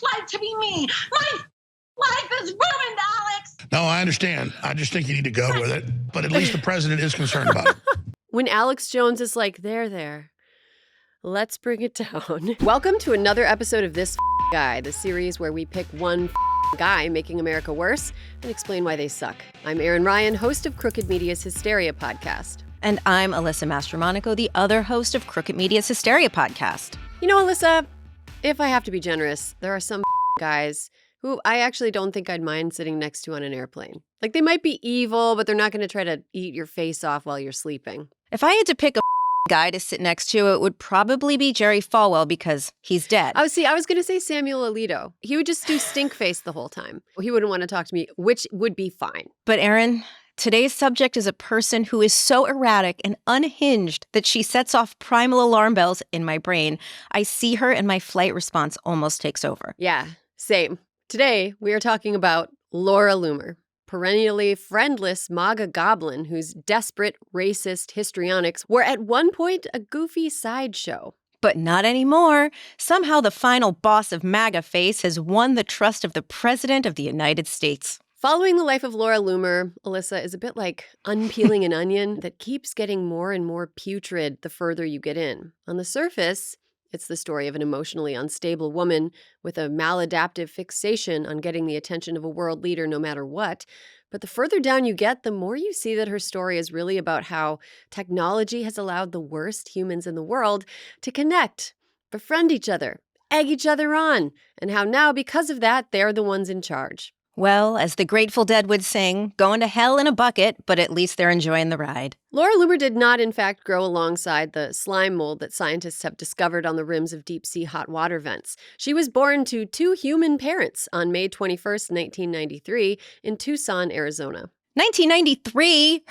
life to be me. My life is ruined, Alex. No, I understand. I just think you need to go with it. But at least the president is concerned about it. When Alex Jones is like, there. Let's bring it down. Welcome to another episode of This Guy, the series where we pick one guy making America worse and explain why they suck. I'm Erin Ryan, host of Crooked Media's Hysteria podcast. And I'm Alyssa Mastromonaco, the other host of Crooked Media's Hysteria podcast. You know, Alyssa, if I have to be generous, there are some guys who I actually don't think I'd mind sitting next to on an airplane. Like, they might be evil, but they're not going to try to eat your face off while you're sleeping. If I had to pick a guy to sit next to, it would probably be Jerry Falwell because he's dead. Oh, see, I was going to say Samuel Alito. He would just do stink face the whole time. He wouldn't want to talk to me, which would be fine. But Erin, today's subject is a person who is so erratic and unhinged that she sets off primal alarm bells in my brain. I see her and my flight response almost takes over. Yeah, same. Today, we are talking about Laura Loomer, perennially friendless MAGA goblin whose desperate, racist histrionics were at one point a goofy sideshow. But not anymore. Somehow the final boss of MAGA face has won the trust of the President of the United States. Following the life of Laura Loomer, Alyssa, is a bit like unpeeling an onion that keeps getting more and more putrid the further you get in. On the surface, it's the story of an emotionally unstable woman with a maladaptive fixation on getting the attention of a world leader no matter what. But the further down you get, the more you see that her story is really about how technology has allowed the worst humans in the world to connect, befriend each other, egg each other on, and how now, because of that, they're the ones in charge. Well, as the Grateful Dead would sing, going to hell in a bucket, but at least they're enjoying the ride. Laura Loomer did not, in fact, grow alongside the slime mold that scientists have discovered on the rims of deep-sea hot water vents. She was born to two human parents on May 21st, 1993, in Tucson, Arizona. 1993?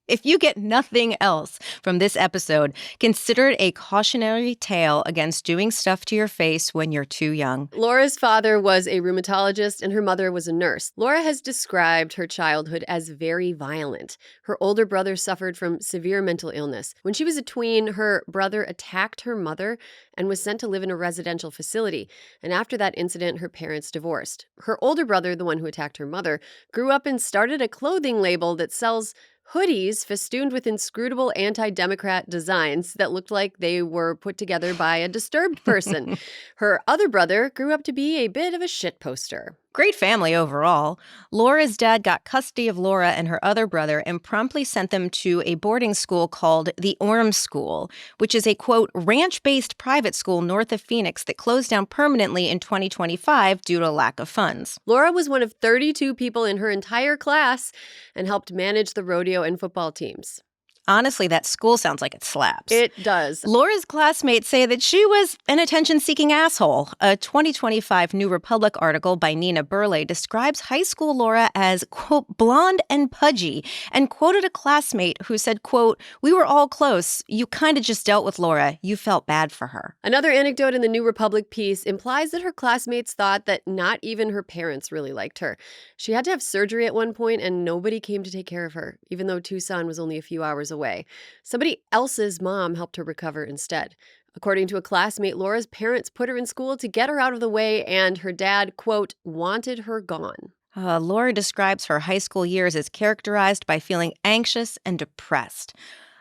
If you get nothing else from this episode, consider it a cautionary tale against doing stuff to your face when you're too young. Laura's father was a rheumatologist and her mother was a nurse. Laura has described her childhood as very violent. Her older brother suffered from severe mental illness. When she was a tween, her brother attacked her mother and was sent to live in a residential facility. And after that incident, her parents divorced. Her older brother, the one who attacked her mother, grew up and started a clothing label that sells hoodies festooned with inscrutable anti-democrat designs that looked like they were put together by a disturbed person. Her other brother grew up to be a bit of a shitposter. Great family overall. Laura's dad got custody of Laura and her other brother and promptly sent them to a boarding school called the Orm School, which is a, quote, ranch-based private school north of Phoenix that closed down permanently in 2025 due to a lack of funds. Laura was one of 32 people in her entire class and helped manage the rodeo and football teams. Honestly, that school sounds like it slaps. It does. Laura's classmates say that she was an attention-seeking asshole. A 2025 New Republic article by Nina Burley describes high school Laura as, quote, blonde and pudgy, and quoted a classmate who said, quote, we were all close. You kind of just dealt with Laura. You felt bad for her. Another anecdote in the New Republic piece implies that her classmates thought that not even her parents really liked her. She had to have surgery at one point, and nobody came to take care of her, even though Tucson was only a few hours away. Somebody else's mom helped her recover instead. According to a classmate, Laura's parents put her in school to get her out of the way, and her dad, quote, wanted her gone. Laura describes her high school years as characterized by feeling anxious and depressed.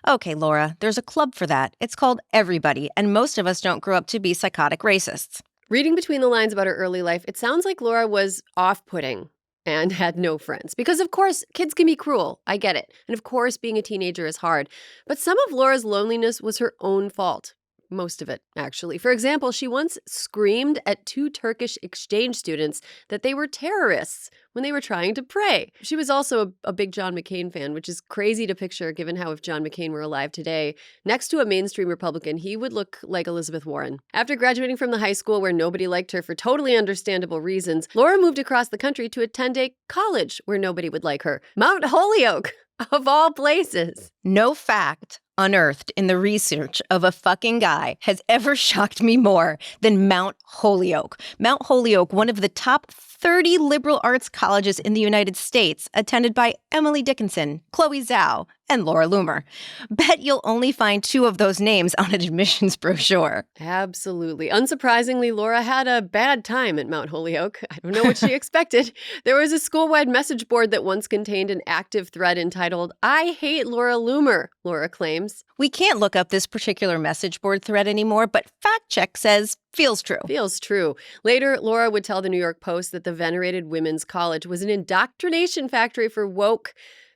Okay, Laura, there's a club for that. It's called Everybody, and most of us don't grow up to be psychotic racists. Reading between the lines about her early life, it sounds like Laura was off-putting and had no friends. Because, of course, kids can be cruel. I get it. And, of course, being a teenager is hard. But some of Laura's loneliness was her own fault. Most of it, actually. For example, she once screamed at two Turkish exchange students that they were terrorists when they were trying to pray. She was also a big John McCain fan, which is crazy to picture given how if John McCain were alive today, next to a mainstream Republican, he would look like Elizabeth Warren. After graduating from the high school where nobody liked her for totally understandable reasons, Laura moved across the country to attend a college where nobody would like her. Mount Holyoke, of all places. No fact unearthed in the research of a fucking guy has ever shocked me more than Mount Holyoke. Mount Holyoke, one of the top 30 liberal arts colleges in the United States, attended by Emily Dickinson, Chloe Zhao, and Laura Loomer. Bet you'll only find 2 of those names on an admissions brochure. Absolutely. Unsurprisingly, Laura had a bad time at Mount Holyoke. I don't know what she expected. There was a school-wide message board that once contained an active thread entitled, "I hate Laura Loomer," Laura claims. We can't look up this particular message board thread anymore, but fact check says feels true. Feels true. Later, Laura would tell the New York Post that the venerated women's college was an indoctrination factory for woke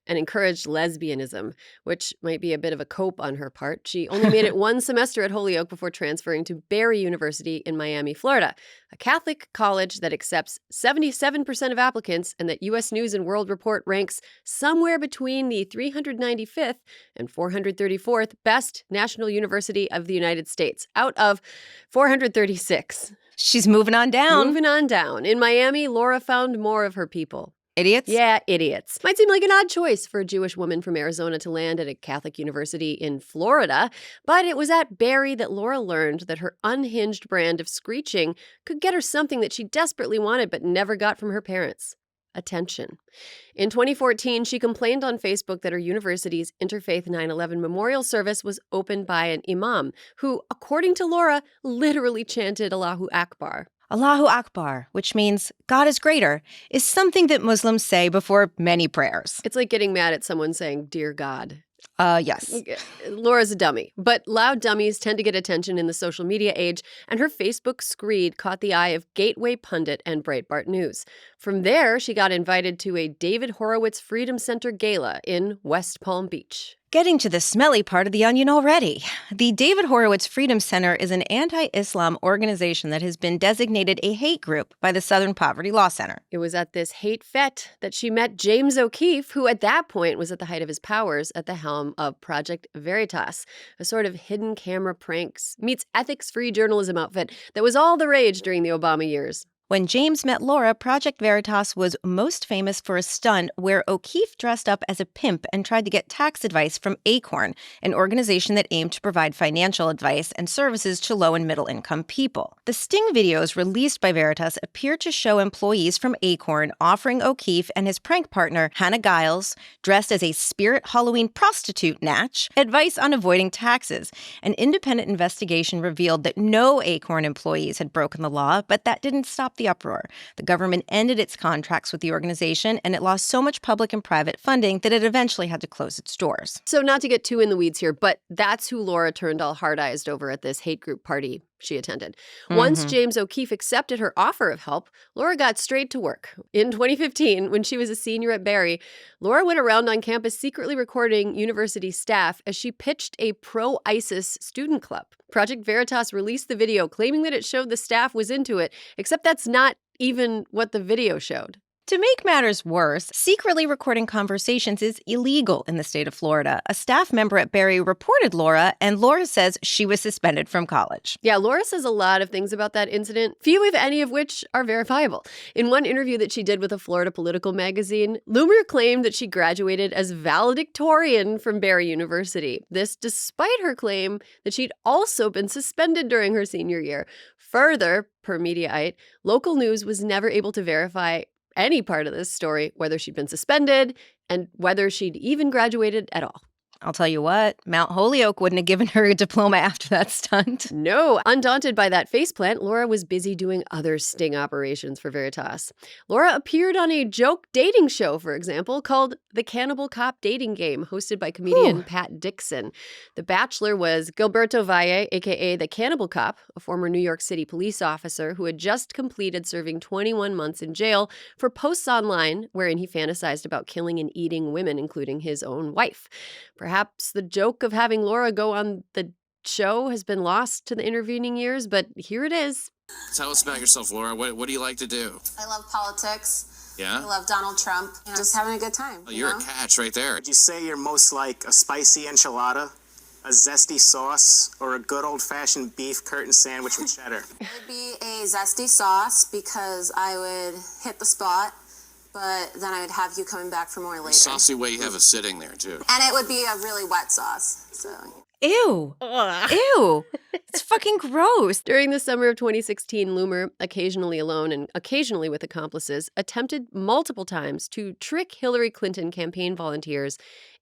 and encouraged lesbianism, which might be a bit of a cope on her part. She only made it 1 semester at Holyoke before transferring to Barry University in Miami, Florida, a Catholic college that accepts 77% of applicants and that U.S. News & World Report ranks somewhere between the 395th and 434th best national university of the United States, out of 436. She's moving on down. Moving on down. In Miami, Laura found more of her people. Idiots? Yeah, idiots. Might seem like an odd choice for a Jewish woman from Arizona to land at a Catholic university in Florida, but it was at Barry that Laura learned that her unhinged brand of screeching could get her something that she desperately wanted but never got from her parents: attention. In 2014, she complained on Facebook that her university's Interfaith 9/11 memorial service was opened by an imam who, according to Laura, literally chanted Allahu Akbar. Allahu Akbar, which means God is greater, is something that Muslims say before many prayers. It's like getting mad at someone saying, "Dear God." Yes. Laura's a dummy, but loud dummies tend to get attention in the social media age, and her Facebook screed caught the eye of Gateway Pundit and Breitbart News. From there, she got invited to a David Horowitz Freedom Center gala in West Palm Beach. Getting to the smelly part of the onion already. The David Horowitz Freedom Center is an anti-Islam organization that has been designated a hate group by the Southern Poverty Law Center. It was at this hate fete that she met James O'Keefe, who at that point was at the height of his powers at the helm of Project Veritas, a sort of hidden camera pranks meets ethics-free journalism outfit that was all the rage during the Obama years. When James met Laura, Project Veritas was most famous for a stunt where O'Keefe dressed up as a pimp and tried to get tax advice from Acorn, an organization that aimed to provide financial advice and services to low- and middle-income people. The sting videos released by Veritas appear to show employees from Acorn offering O'Keefe and his prank partner, Hannah Giles, dressed as a spirit Halloween prostitute natch, advice on avoiding taxes. An independent investigation revealed that no Acorn employees had broken the law, but that didn't stop the uproar. The government ended its contracts with the organization, and it lost so much public and private funding that it eventually had to close its doors. So not to get too in the weeds here, but that's who Laura turned all hard-eyed over at this hate group party she attended. Once James O'Keefe accepted her offer of help, Laura got straight to work. In 2015, when she was a senior at Barry, Laura went around on campus secretly recording university staff as she pitched a pro-ISIS student club. Project Veritas released the video claiming that it showed the staff was into it, except that's not even what the video showed. To make matters worse, secretly recording conversations is illegal in the state of Florida. A staff member at Barry reported Laura, and Laura says she was suspended from college. Yeah, Laura says a lot of things about that incident, few if any of which are verifiable. In one interview that she did with a Florida political magazine, Loomer claimed that she graduated as valedictorian from Barry University. This despite her claim that she'd also been suspended during her senior year. Further, per Mediaite, local news was never able to verify any part of this story, whether she'd been suspended and whether she'd even graduated at all. I'll tell you what, Mount Holyoke wouldn't have given her a diploma after that stunt. No. Undaunted by that faceplant, Laura was busy doing other sting operations for Veritas. Laura appeared on a joke dating show, for example, called The Cannibal Cop Dating Game, hosted by comedian Pat Dixon. The Bachelor was Gilberto Valle, a.k.a. the Cannibal Cop, a former New York City police officer who had just completed serving 21 months in jail for posts online wherein he fantasized about killing and eating women, including his own wife. Perhaps the joke of having Laura go on the show has been lost to the intervening years, but here it is. Tell us about yourself, Laura. What do you like to do? I love politics. Yeah? I love Donald Trump. Just having a good time. Oh, you're a catch right there. Would you say you're most like a spicy enchilada, a zesty sauce, or a good old-fashioned beef curtain sandwich with cheddar? It would be a zesty sauce because I would hit the spot, but then I would have you coming back for more later. Saucy way you have us sitting there, too. And it would be a really wet sauce. So Ew. Ugh. Ew. It's fucking gross. During the summer of 2016, Loomer, occasionally alone and occasionally with accomplices, attempted multiple times to trick Hillary Clinton campaign volunteers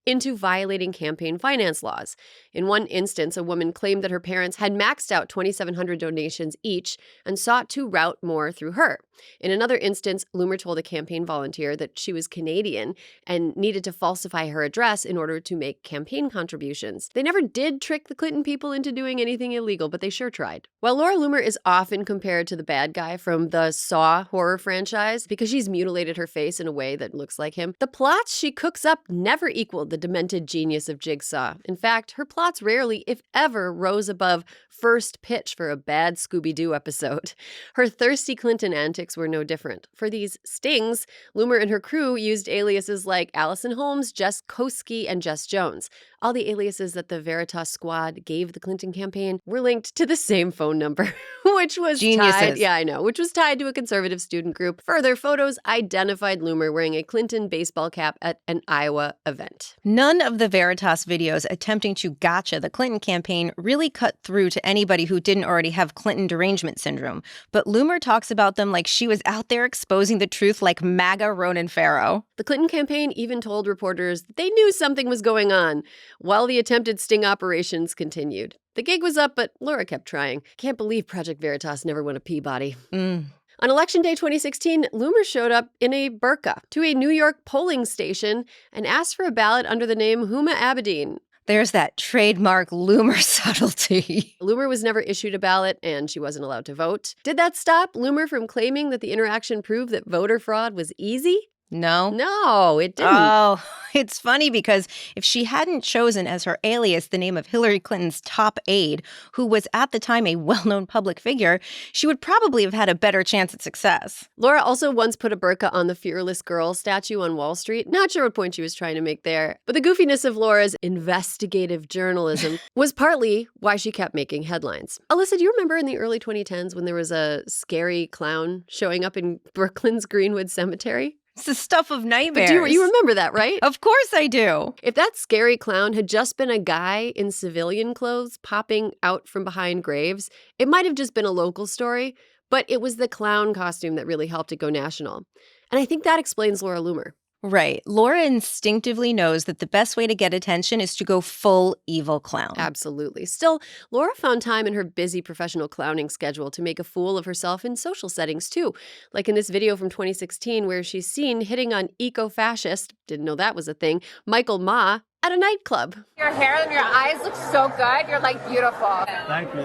into violating campaign finance laws. In one instance, a woman claimed that her parents had maxed out 2,700 donations each and sought to route more through her. In another instance, Loomer told a campaign volunteer that she was Canadian and needed to falsify her address in order to make campaign contributions. They never did trick the Clinton people into doing anything illegal, but they sure tried. While Laura Loomer is often compared to the bad guy from the Saw horror franchise because she's mutilated her face in a way that looks like him, the plots she cooks up never equaled the demented genius of Jigsaw. In fact, her plots rarely, if ever, rose above first pitch for a bad Scooby-Doo episode. Her thirsty Clinton antics were no different. For these stings, Loomer and her crew used aliases like Allison Holmes, Jess Koski, and Jess Jones. All the aliases that the Veritas squad gave the Clinton campaign were linked to the same phone number, which was tied to a conservative student group. Further, photos identified Loomer wearing a Clinton baseball cap at an Iowa event. None of the Veritas videos attempting to gotcha the Clinton campaign really cut through to anybody who didn't already have Clinton derangement syndrome. But Loomer talks about them like she was out there exposing the truth like MAGA Ronan Farrow. The Clinton campaign even told reporters that they knew something was going on while the attempted sting operations continued. The gig was up, but Laura kept trying. Can't believe Project Veritas never won a Peabody. On Election Day 2016, Loomer showed up in a burqa to a New York polling station and asked for a ballot under the name Huma Abedin. There's that trademark Loomer subtlety. Loomer was never issued a ballot, and she wasn't allowed to vote. Did that stop Loomer from claiming that the interaction proved that voter fraud was easy? No, it didn't. Oh, it's funny because if she hadn't chosen as her alias the name of Hillary Clinton's top aide, who was at the time a well-known public figure, she would probably have had a better chance at success. Laura also once put a burqa on the Fearless Girl statue on Wall Street. Not sure what point she was trying to make there. But the goofiness of Laura's investigative journalism was partly why she kept making headlines. Alyssa, do you remember in the early 2010s when there was a scary clown showing up in Brooklyn's Greenwood Cemetery? It's the stuff of nightmares. But you remember that, right? Of course I do. If that scary clown had just been a guy in civilian clothes popping out from behind graves, it might have just been a local story, but it was the clown costume that really helped it go national. And I think that explains Laura Loomer. Right. Laura instinctively knows that the best way to get attention is to go full evil clown. Absolutely. Still, Laura found time in her busy professional clowning schedule to make a fool of herself in social settings, too. Like in this video from 2016 where she's seen hitting on eco-fascist, didn't know that was a thing, Michael Ma at a nightclub. Your hair and your eyes look so good. You're, like, beautiful. Thank you.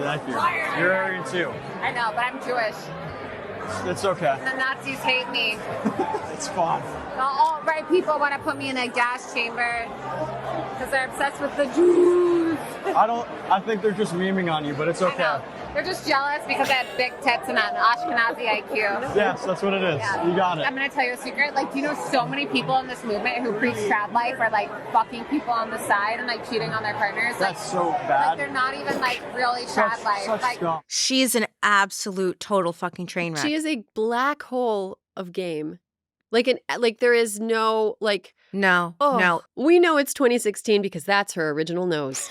You're Aryan, too. I know, but I'm Jewish. It's okay. The Nazis hate me. It's fun. The alt-right people want to put me in a gas chamber because they're obsessed with the Jews. I think they're just memeing on you, but it's okay. I know. They're just jealous because I have big tits and an Ashkenazi IQ. Yes, that's what it is. Yeah. You got it. I'm going to tell you a secret. Like, do you know so many people in this movement who preach trad life are, like, fucking people on the side and, like, cheating on their partners? That's so bad. Like, they're not even, like, really trad life. Like, she is an absolute total fucking train wreck. She is a black hole of game. Like there is no, like... No. We know it's 2016 because that's her original nose.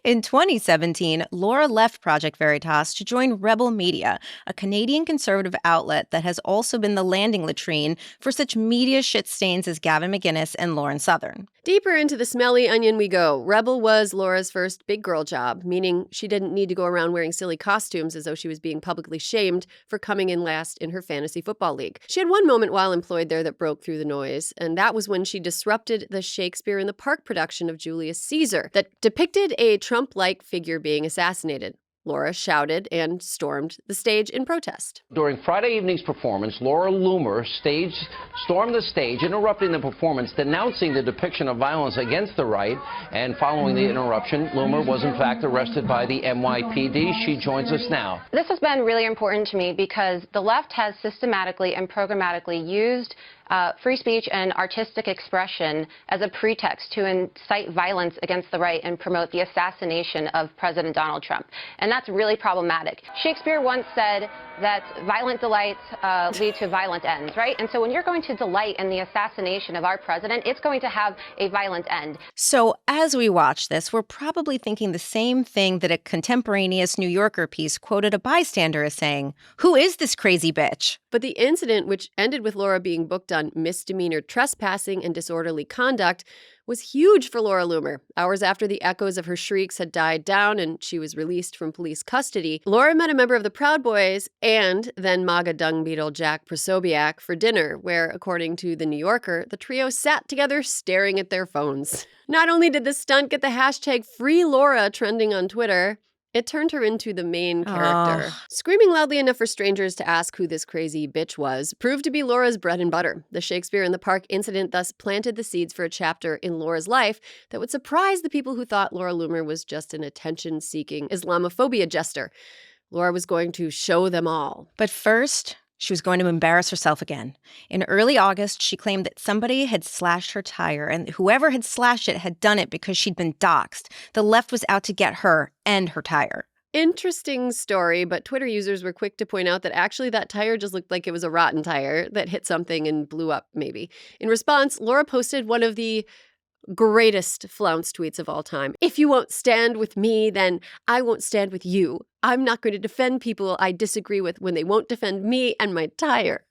In 2017, Laura left Project Veritas to join Rebel Media, a Canadian conservative outlet that has also been the landing latrine for such media shit stains as Gavin McInnes and Lauren Southern. Deeper into the smelly onion we go. Rebel was Laura's first big girl job, meaning she didn't need to go around wearing silly costumes as though she was being publicly shamed for coming in last in her fantasy football league. She had one moment while employed there that broke through the noise, and that was when she disrupted the Shakespeare in the Park production of Julius Caesar that depicted a Trump-like figure being assassinated. Laura shouted and stormed the stage in protest. During Friday evening's performance, Laura Loomer stormed the stage, interrupting the performance, denouncing the depiction of violence against the right. And following the interruption, Loomer was in fact arrested by the NYPD. She joins us now. This has been really important to me because the left has systematically and programmatically used free speech and artistic expression as a pretext to incite violence against the right and promote the assassination of President Donald Trump. And that's really problematic. Shakespeare once said that violent delights lead to violent ends, right? And so when you're going to delight in the assassination of our president, it's going to have a violent end. So as we watch this, we're probably thinking the same thing that a contemporaneous New Yorker piece quoted a bystander as saying, "Who is this crazy bitch?" But the incident, which ended with Laura being booked on misdemeanor trespassing and disorderly conduct, was huge for Laura Loomer. Hours after the echoes of her shrieks had died down and she was released from police custody, Laura met a member of the Proud Boys and then MAGA dung beetle Jack Posobiec for dinner, where, according to The New Yorker, the trio sat together staring at their phones. Not only did the stunt get the hashtag #FreeLaura trending on Twitter, it turned her into the main character. Screaming loudly enough for strangers to ask who this crazy bitch was proved to be Laura's bread and butter. The Shakespeare in the Park incident thus planted the seeds for a chapter in Laura's life that would surprise the people who thought Laura Loomer was just an attention-seeking Islamophobia jester. Laura was going to show them all. But first, she was going to embarrass herself again. In early August, she claimed that somebody had slashed her tire, and whoever had slashed it had done it because she'd been doxxed. The left was out to get her and her tire. Interesting story, but Twitter users were quick to point out that actually that tire just looked like it was a rotten tire that hit something and blew up, maybe. In response, Laura posted one of the greatest flounce tweets of all time. "If you won't stand with me, then I won't stand with you. I'm not going to defend people I disagree with when they won't defend me and my tire."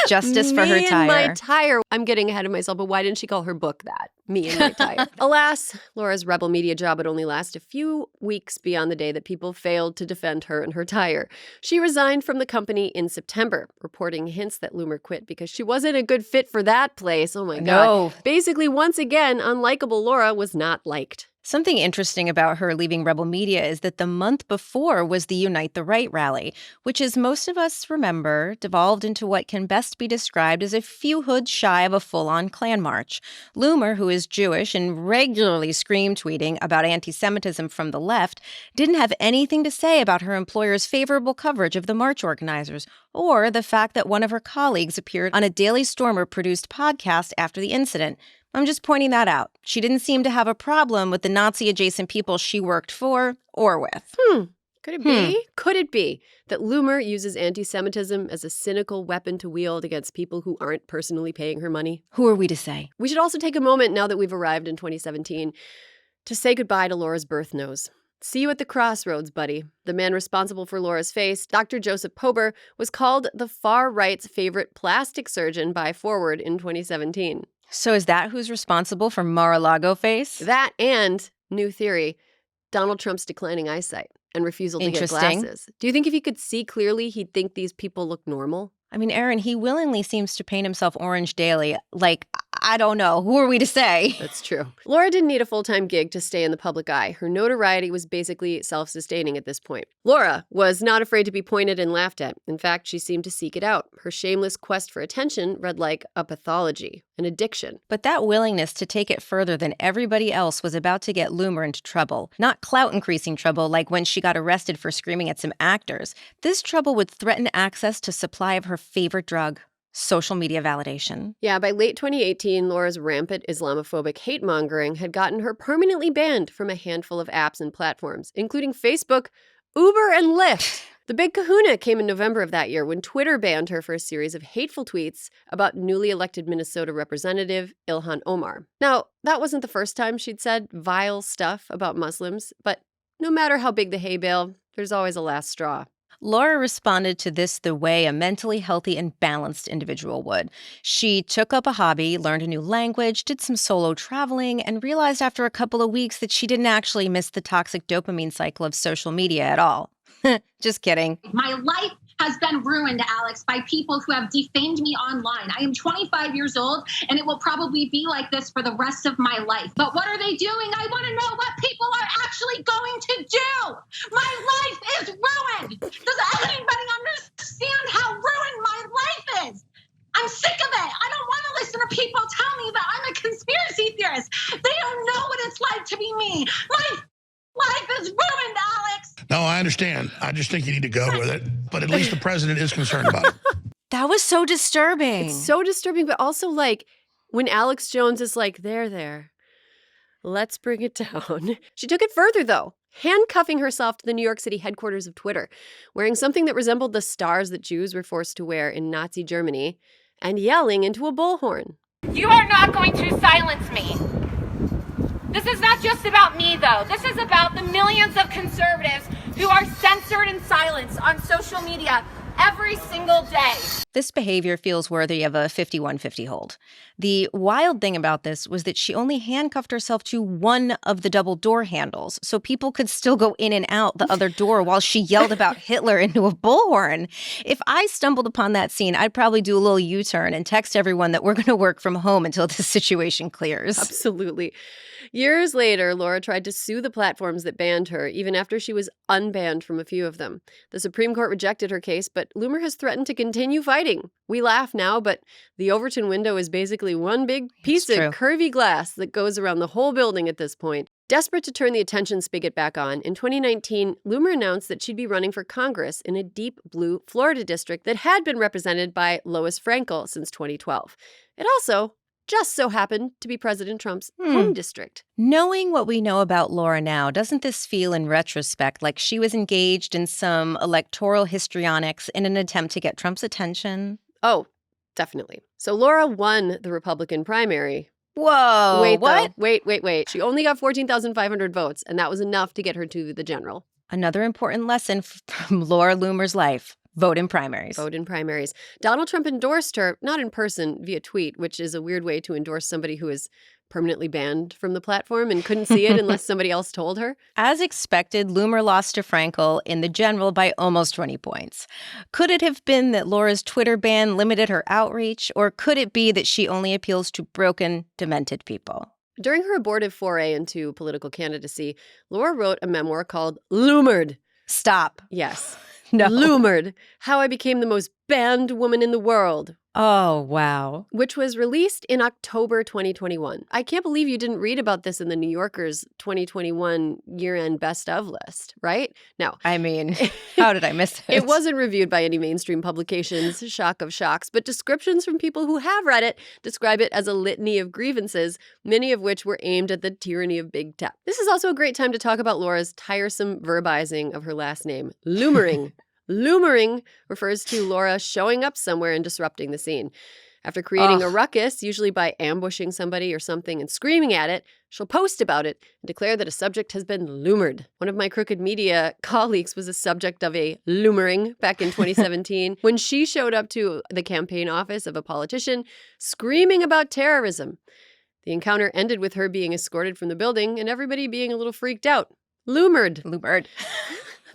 Justice for her Me tire. and my tire. I'm getting ahead of myself, but why didn't she call her book that? Me and my tire. Alas, Laura's rebel media job would only last a few weeks beyond the day that people failed to defend her and her tire. She resigned from the company in September, reporting hints that Loomer quit because she wasn't a good fit for that place. Oh my God. No. Basically, once again, unlikable Laura was not liked. Something interesting about her leaving Rebel Media is that the month before was the Unite the Right rally, which, as most of us remember, devolved into what can best be described as a few hoods shy of a full-on Klan march. Loomer, who is Jewish and regularly scream-tweeting about anti-Semitism from the left, didn't have anything to say about her employer's favorable coverage of the march organizers, or the fact that one of her colleagues appeared on a Daily Stormer-produced podcast after the incident. I'm just pointing that out. She didn't seem to have a problem with the Nazi-adjacent people she worked for or with. Could it be? Could it be that Loomer uses anti-Semitism as a cynical weapon to wield against people who aren't personally paying her money? Who are we to say? We should also take a moment, now that we've arrived in 2017, to say goodbye to Laura's birth nose. See you at the crossroads, buddy. The man responsible for Laura's face, Dr. Joseph Pober, was called the far-right's favorite plastic surgeon by Forward in 2017. So is that who's responsible for Mar-a-Lago face? That and, new theory, Donald Trump's declining eyesight and refusal to get glasses. Do you think if he could see clearly, he'd think these people look normal? I mean, Erin, he willingly seems to paint himself orange daily. Like, I don't know. Who are we to say? That's true. Laura didn't need a full-time gig to stay in the public eye. Her notoriety was basically self-sustaining at this point. Laura was not afraid to be pointed and laughed at. In fact, she seemed to seek it out. Her shameless quest for attention read like a pathology, an addiction. But that willingness to take it further than everybody else was about to get Loomer into trouble. Not clout-increasing trouble like when she got arrested for screaming at some actors. This trouble would threaten access to supply of her favorite drug, social media validation. Yeah, by late 2018, Laura's rampant Islamophobic hate-mongering had gotten her permanently banned from a handful of apps and platforms, including Facebook, Uber, and Lyft. The big kahuna came in November of that year when Twitter banned her for a series of hateful tweets about newly elected Minnesota Representative Ilhan Omar. Now, that wasn't the first time she'd said vile stuff about Muslims, but no matter how big the hay bale, there's always a last straw. Laura responded to this the way a mentally healthy and balanced individual would. She took up a hobby, learned a new language, did some solo traveling, and realized after a couple of weeks that she didn't actually miss the toxic dopamine cycle of social media at all. Just kidding. My life has been ruined, Alex, by people who have defamed me online. I am 25 years old, and it will probably be like this for the rest of my life. But what are they doing? I want to know what people are actually going to do. My life is ruined. Does anybody understand how ruined my life is? I'm sick of it. I don't want to listen to people tell me that I'm a conspiracy theorist. They don't know what it's like to be me. My life is ruined, Alex. No, I understand. I just think you need to go with it. But at least the president is concerned about it. That was so disturbing. It's so disturbing, but also like when Alex Jones is like, there, let's bring it down. She took it further, though. handcuffing herself to the New York City headquarters of Twitter, wearing something that resembled the stars that Jews were forced to wear in Nazi Germany, and yelling into a bullhorn. You are not going to silence me. This is not just about me, though. This is about the millions of conservatives who are censored and silenced on social media every single day. This behavior feels worthy of a 51-50 hold. The wild thing about this was that she only handcuffed herself to one of the double door handles, so people could still go in and out the other door while she yelled about Hitler into a bullhorn. If I stumbled upon that scene, I'd probably do a little U-turn and text everyone that we're going to work from home until this situation clears. Absolutely. Years later, Laura tried to sue the platforms that banned her, even after she was unbanned from a few of them. The Supreme Court rejected her case, but Loomer has threatened to continue fighting. We laugh now, but the Overton window is basically one big piece of curvy glass that goes around the whole building at this point. Desperate to turn the attention spigot back on, in 2019, Loomer announced that she'd be running for Congress in a deep blue Florida district that had been represented by Lois Frankel since 2012. It also just so happened to be President Trump's home district. Knowing what we know about Laura now, doesn't this feel in retrospect like she was engaged in some electoral histrionics in an attempt to get Trump's attention? Oh, definitely. So Laura won the Republican primary. Whoa, wait, what? Wait. She only got 14,500 votes, and that was enough to get her to the general. Another important lesson from Laura Loomer's life. Vote in primaries. Vote in primaries. Donald Trump endorsed her, not in person, via tweet, which is a weird way to endorse somebody who is permanently banned from the platform and couldn't see it unless somebody else told her. As expected, Loomer lost to Frankel in the general by almost 20 points. Could it have been that Laura's Twitter ban limited her outreach, or could it be that she only appeals to broken, demented people? During her abortive foray into political candidacy, Laura wrote a memoir called Loomered. Stop. Yes. No. Loomered, How I Became the Most Banned Woman in the World. Oh, wow. Which was released in October 2021. I can't believe you didn't read about this in the New Yorker's 2021 year-end best of list, right? No. I mean, how did I miss it? It wasn't reviewed by any mainstream publications, shock of shocks, but descriptions from people who have read it describe it as a litany of grievances, many of which were aimed at the tyranny of big tech. This is also a great time to talk about Laura's tiresome verbizing of her last name, Loomering. Loomering refers to Laura showing up somewhere and disrupting the scene. After creating a ruckus, usually by ambushing somebody or something and screaming at it, she'll post about it and declare that a subject has been loomered. One of my Crooked Media colleagues was a subject of a loomering back in 2017 when she showed up to the campaign office of a politician screaming about terrorism. The encounter ended with her being escorted from the building and everybody being a little freaked out. Loomered.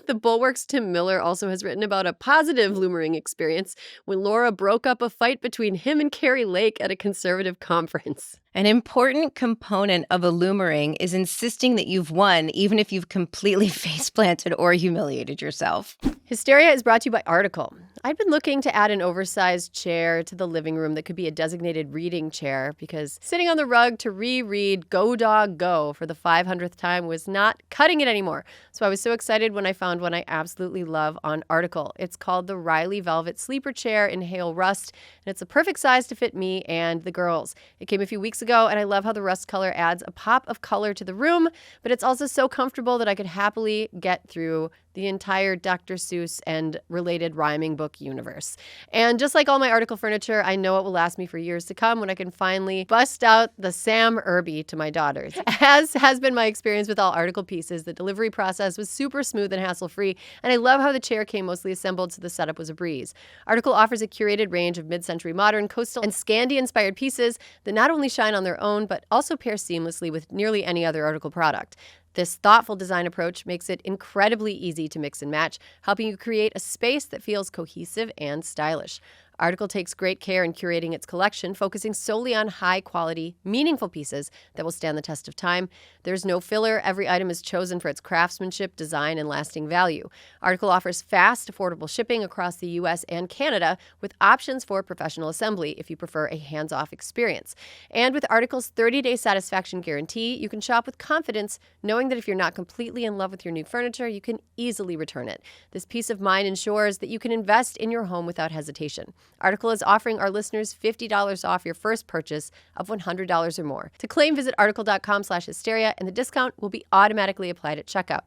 The Bulwark's Tim Miller also has written about a positive loomering experience when Laura broke up a fight between him and Carrie Lake at a conservative conference. An important component of a loomering is insisting that you've won, even if you've completely face-planted or humiliated yourself. Hysteria is brought to you by Article. I'd been looking to add an oversized chair to the living room that could be a designated reading chair because sitting on the rug to reread Go Dog Go for the 500th time was not cutting it anymore. So I was so excited when I found one I absolutely love on Article. It's called the Riley Velvet Sleeper Chair in Hale Rust, and it's a perfect size to fit me and the girls. It came a few weeks ago, and I love how the rust color adds a pop of color to the room, but it's also so comfortable that I could happily get through the entire Dr. Seuss and related rhyming book universe. And just like all my Article furniture, I know it will last me for years to come when I can finally bust out the Sam Irby to my daughters. As has been my experience with all Article pieces, the delivery process was super smooth and hassle-free, and I love how the chair came mostly assembled so the setup was a breeze. Article offers a curated range of mid-century modern, coastal, and Scandi-inspired pieces that not only shine on their own, but also pair seamlessly with nearly any other Article product. This thoughtful design approach makes it incredibly easy to mix and match, helping you create a space that feels cohesive and stylish. Article takes great care in curating its collection, focusing solely on high-quality, meaningful pieces that will stand the test of time. There's no filler. Every item is chosen for its craftsmanship, design, and lasting value. Article offers fast, affordable shipping across the U.S. and Canada with options for professional assembly if you prefer a hands-off experience. And with Article's 30-day satisfaction guarantee, you can shop with confidence, knowing that if you're not completely in love with your new furniture, you can easily return it. This peace of mind ensures that you can invest in your home without hesitation. Article is offering our listeners $50 off your first purchase of $100 or more. To claim, visit article.com/hysteria, and the discount will be automatically applied at checkout.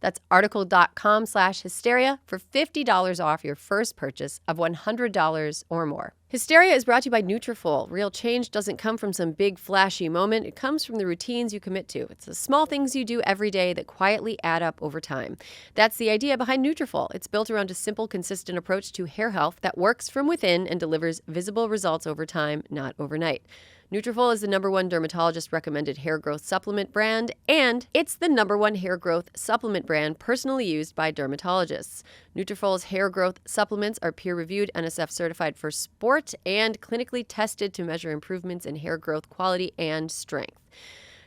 That's article.com/hysteria for $50 off your first purchase of $100 or more. Hysteria is brought to you by Nutrafol. Real change doesn't come from some big flashy moment. It comes from the routines you commit to. It's the small things you do every day that quietly add up over time. That's the idea behind Nutrafol. It's built around a simple, consistent approach to hair health that works from within and delivers visible results over time, not overnight. Nutrafol is the #1 dermatologist-recommended hair growth supplement brand, and it's the #1 hair growth supplement brand personally used by dermatologists. Nutrafol's hair growth supplements are peer-reviewed, NSF-certified for sport, and clinically tested to measure improvements in hair growth quality and strength.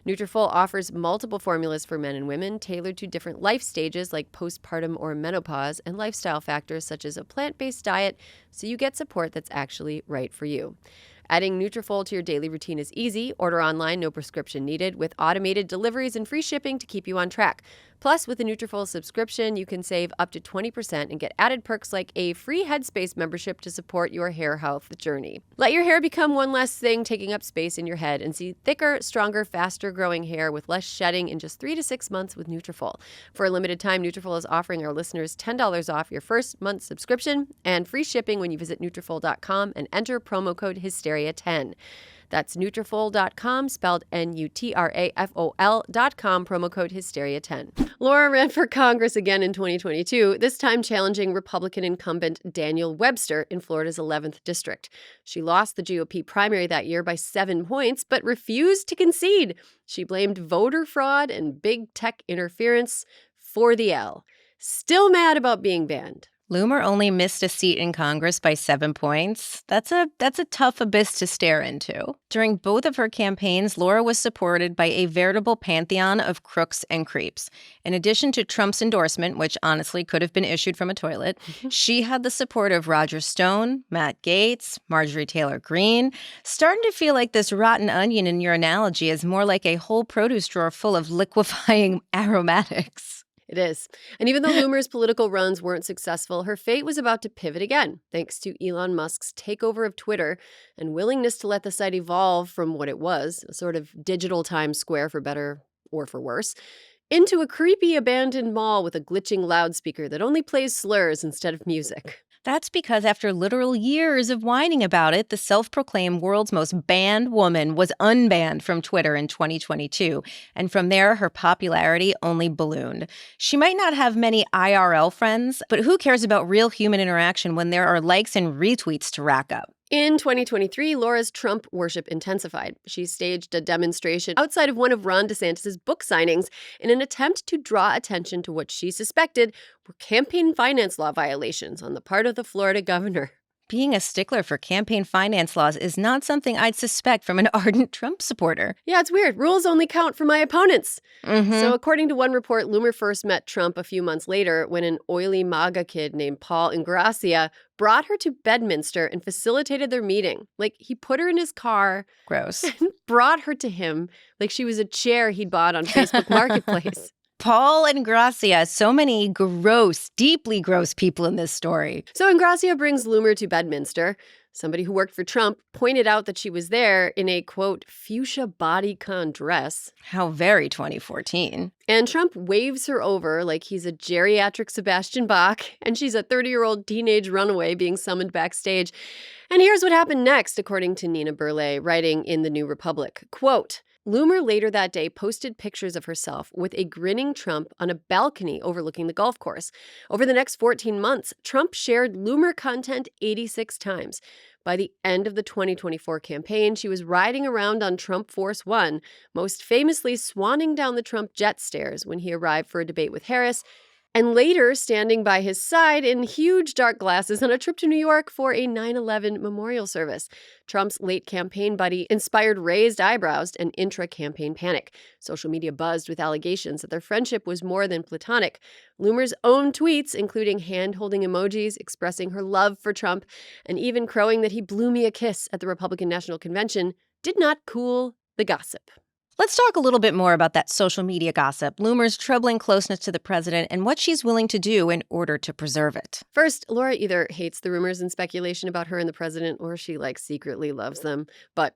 Nutrafol offers multiple formulas for men and women, tailored to different life stages like postpartum or menopause, and lifestyle factors such as a plant-based diet, so you get support that's actually right for you. Adding Nutrafol to your daily routine is easy. Order online, no prescription needed, with automated deliveries and free shipping to keep you on track. Plus, with a Nutrafol subscription, you can save up to 20% and get added perks like a free Headspace membership to support your hair health journey. Let your hair become one less thing taking up space in your head and see thicker, stronger, faster-growing hair with less shedding in just 3 to 6 months with Nutrafol. For a limited time, Nutrafol is offering our listeners $10 off your first month subscription and free shipping when you visit Nutrafol.com and enter promo code HYSTERIA10. That's Nutrafol.com, spelled Nutrafol.com, promo code Hysteria10. Laura ran for Congress again in 2022, this time challenging Republican incumbent Daniel Webster in Florida's 11th district. She lost the GOP primary that year by 7 points, but refused to concede. She blamed voter fraud and big tech interference for the L. Still mad about being banned. Loomer only missed a seat in Congress by 7 points. That's a tough abyss to stare into. During both of her campaigns, Laura was supported by a veritable pantheon of crooks and creeps. In addition to Trump's endorsement, which honestly could have been issued from a toilet, she had the support of Roger Stone, Matt Gaetz, Marjorie Taylor Greene. Starting to feel like this rotten onion in your analogy is more like a whole produce drawer full of liquefying aromatics. It is. And even though Loomer's political runs weren't successful, her fate was about to pivot again, thanks to Elon Musk's takeover of Twitter and willingness to let the site evolve from what it was, a sort of digital Times Square for better or for worse, into a creepy abandoned mall with a glitching loudspeaker that only plays slurs instead of music. That's because after literal years of whining about it, the self-proclaimed world's most banned woman was unbanned from Twitter in 2022. And from there, her popularity only ballooned. She might not have many IRL friends, but who cares about real human interaction when there are likes and retweets to rack up? In 2023, Laura's Trump worship intensified. She staged a demonstration outside of one of Ron DeSantis' book signings in an attempt to draw attention to what she suspected were campaign finance law violations on the part of the Florida governor. Being a stickler for campaign finance laws is not something I'd suspect from an ardent Trump supporter. Yeah, it's weird. Rules only count for my opponents. So according to one report, Loomer first met Trump a few months later when an oily MAGA kid named Paul Ingrassia brought her to Bedminster and facilitated their meeting. Like, he put her in his car. Gross. And brought her to him like she was a chair he'd bought on Facebook Marketplace. Paul and Gracia, so many gross, deeply gross people in this story. So Ingrassia brings Loomer to Bedminster. Somebody who worked for Trump pointed out that she was there in a, quote, fuchsia bodycon dress. How very 2014. And Trump waves her over like he's a geriatric Sebastian Bach, and she's a 30-year-old teenage runaway being summoned backstage. And here's what happened next, according to Nina Burleigh, writing in The New Republic. Quote, Loomer later that day posted pictures of herself with a grinning Trump on a balcony overlooking the golf course. Over the next 14 months, Trump shared Loomer content 86 times. By the end of the 2024 campaign, she was riding around on Trump Force One, most famously swanning down the Trump jet stairs when he arrived for a debate with Harris, and later standing by his side in huge dark glasses on a trip to New York for a 9/11 memorial service. Trump's late campaign buddy inspired raised eyebrows and intra-campaign panic. Social media buzzed with allegations that their friendship was more than platonic. Loomer's own tweets, including hand-holding emojis expressing her love for Trump and even crowing that he blew me a kiss at the Republican National Convention, did not cool the gossip. Let's talk a little bit more about that social media gossip, Loomer's troubling closeness to the president, and what she's willing to do in order to preserve it. First, Laura either hates the rumors and speculation about her and the president, or she, secretly loves them. But,